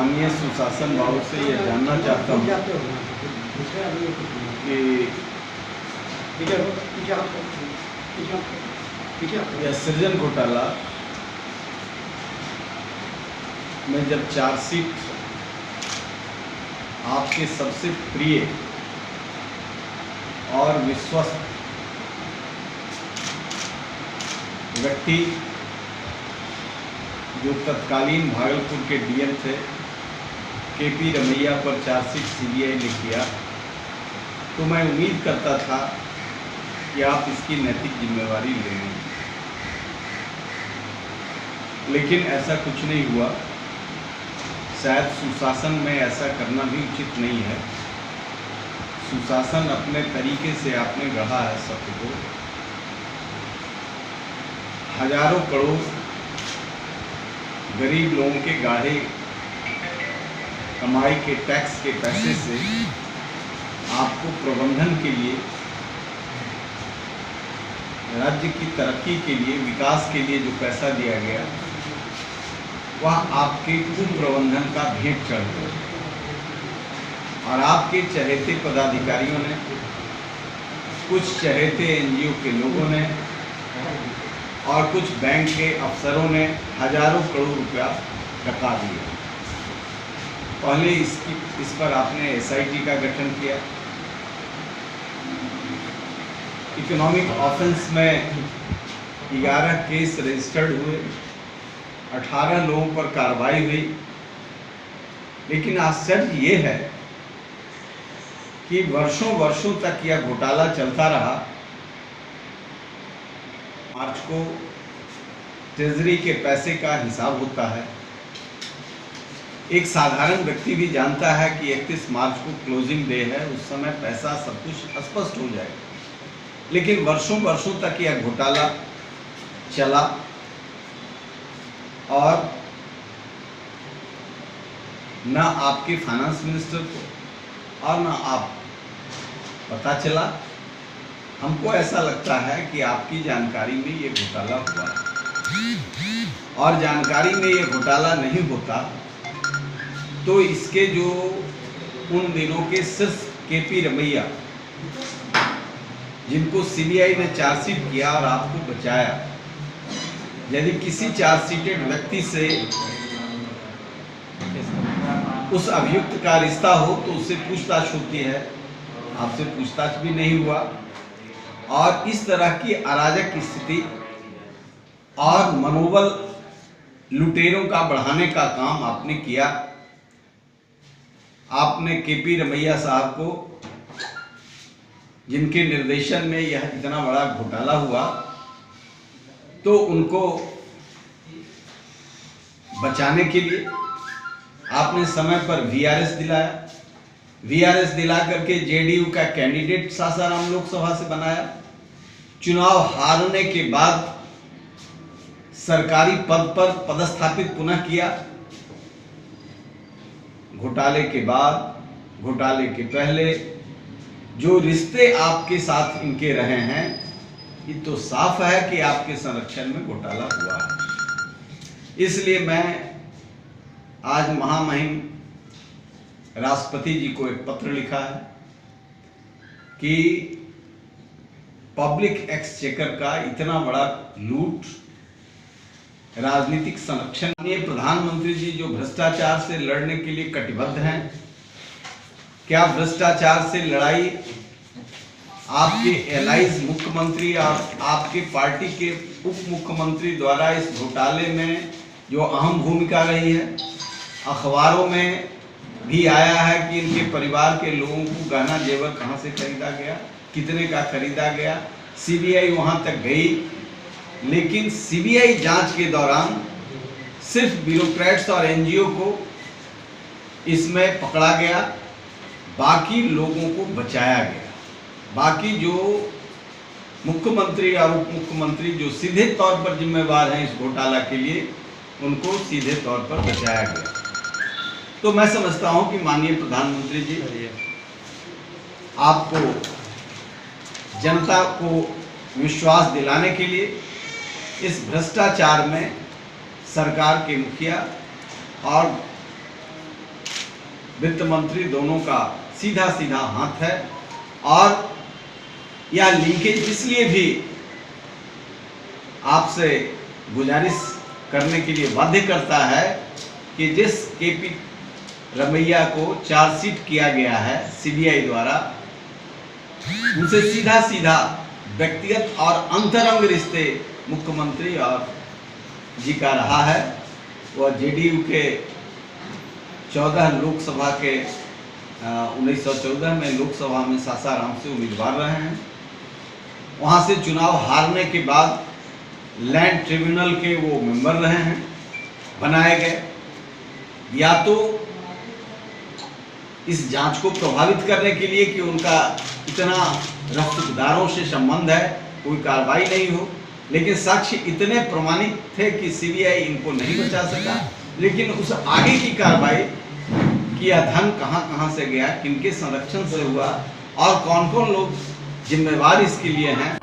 माननीय सुशासन बाबू से ये जानना चाहता हूँ कि यह सृजन घोटाला में जब चार्जशीट आपके सबसे प्रिय और विश्वस्त व्यक्ति जो तत्कालीन भागलपुर के डीएम थे केपी रमैया पर चार्जशीट सीबीआई ने किया, तो मैं उम्मीद करता था कि आप इसकी नैतिक जिम्मेवारी लेंगे, लेकिन ऐसा कुछ नहीं हुआ। शायद सुशासन में ऐसा करना भी उचित नहीं है। सुशासन अपने तरीके से आपने गढ़ा है सबको। हजारों करोड़ गरीब लोगों के गाढ़े कमाई के टैक्स के पैसे से आपको प्रबंधन के लिए, राज्य की तरक्की के लिए, विकास के लिए जो पैसा दिया गया वह आपके कुप्रबंधन का भेंट चढ़ गया। और आपके चहेते पदाधिकारियों ने, कुछ चहेते एनजीओ के लोगों ने और कुछ बैंक के अफसरों ने हजारों करोड़ रुपया डका दिया। पहले इस पर आपने एसआईटी का गठन किया। इकोनॉमिक ऑफेंस में 11 केस रजिस्टर्ड हुए, 18 लोगों पर कार्रवाई हुई। लेकिन आश्चर्य ये है कि वर्षों वर्षों तक यह घोटाला चलता रहा। मार्च को ट्रेजरी के पैसे का हिसाब होता है। एक साधारण व्यक्ति भी जानता है कि 31 मार्च को क्लोजिंग डे है, उस समय पैसा सब कुछ स्पष्ट हो जाएगा। लेकिन वर्षों वर्षों तक यह घोटाला चला और न आपके फाइनेंस मिनिस्टर को और न आप पता चला। हमको ऐसा लगता है कि आपकी जानकारी में ये घोटाला हुआ है, और जानकारी में ये घोटाला नहीं होता तो इसके जो उन दिनों के शीर्ष केपी रमैया, जिनको सीबीआई ने चार्जशीट किया और आपको बचाया, यदि किसी चार्जशीटेड व्यक्ति से उस अभियुक्त का रिश्ता हो तो उससे पूछताछ होती है। आपसे पूछताछ भी नहीं हुआ और इस तरह की अराजक स्थिति और मनोबल लुटेरों का बढ़ाने का काम आपने किया। आपने केपी रमैया साहब को, जिनके निर्देशन में यह इतना बड़ा घोटाला हुआ, तो उनको बचाने के लिए आपने समय पर वीआरएस दिलाया। वीआरएस दिला करके जेडीयू का कैंडिडेट सासाराम लोकसभा से बनाया। चुनाव हारने के बाद सरकारी पद पर पदस्थापित पुनः किया। घोटाले के बाद, घोटाले के पहले जो रिश्ते आपके साथ इनके रहे हैं, ये तो साफ है कि आपके संरक्षण में घोटाला हुआ है। इसलिए मैं आज महामहिम राष्ट्रपति जी को एक पत्र लिखा है कि पब्लिक एक्सचेकर का इतना बड़ा लूट, राजनीतिक संरक्षण, ये प्रधानमंत्री जी जो भ्रष्टाचार से लड़ने के लिए कटिबद्ध हैं, क्या भ्रष्टाचार से लड़ाई आपके एलाइज मुख्यमंत्री और आपके पार्टी के उप मुख्यमंत्री द्वारा इस घोटाले में जो अहम भूमिका रही है? अखबारों में भी आया है कि इनके परिवार के लोगों को गहना जेवर कहां से खरीदा गया, कितने का खरीदा गया। सीबीआई वहां तक गई, लेकिन सीबीआई जांच के दौरान सिर्फ ब्यूरोक्रेट्स और एनजीओ को इसमें पकड़ा गया, बाकी लोगों को बचाया गया। बाकी जो मुख्यमंत्री और उप मुख्यमंत्री जो सीधे तौर पर जिम्मेवार हैं इस घोटाला के लिए, उनको सीधे तौर पर बचाया गया। तो मैं समझता हूं कि माननीय प्रधानमंत्री जी, आपको जनता को विश्वास दिलाने के लिए इस भ्रष्टाचार में सरकार के मुखिया और वित्त मंत्री दोनों का सीधा सीधा हाथ है। और यह लिंकेज इसलिए भी आपसे गुजारिश करने के लिए बाध्य करता है कि जिस केपी रमैया को चार्जशीट किया गया है सीबीआई द्वारा, उनसे सीधा सीधा व्यक्तिगत और अंतरंग रिश्ते मुख्यमंत्री और जी का रहा है। वह जेडीयू के 14 लोकसभा के 1914 में लोकसभा में सासाराम से उम्मीदवार रहे हैं। वहाँ से चुनाव हारने के बाद लैंड ट्रिब्यूनल के वो मेंबर रहे हैं, बनाए गए। या तो इस जांच को प्रभावित करने के लिए कि उनका इतना रफ्तदारों से संबंध है, कोई कार्रवाई नहीं हो, लेकिन साक्ष्य इतने प्रमाणित थे कि सीबीआई इनको नहीं बचा सका। लेकिन उस आगे की कार्रवाई कि यह धन कहां कहां से गया, किनके संरक्षण से हुआ और कौन कौन लोग जिम्मेवार इसके लिए हैं,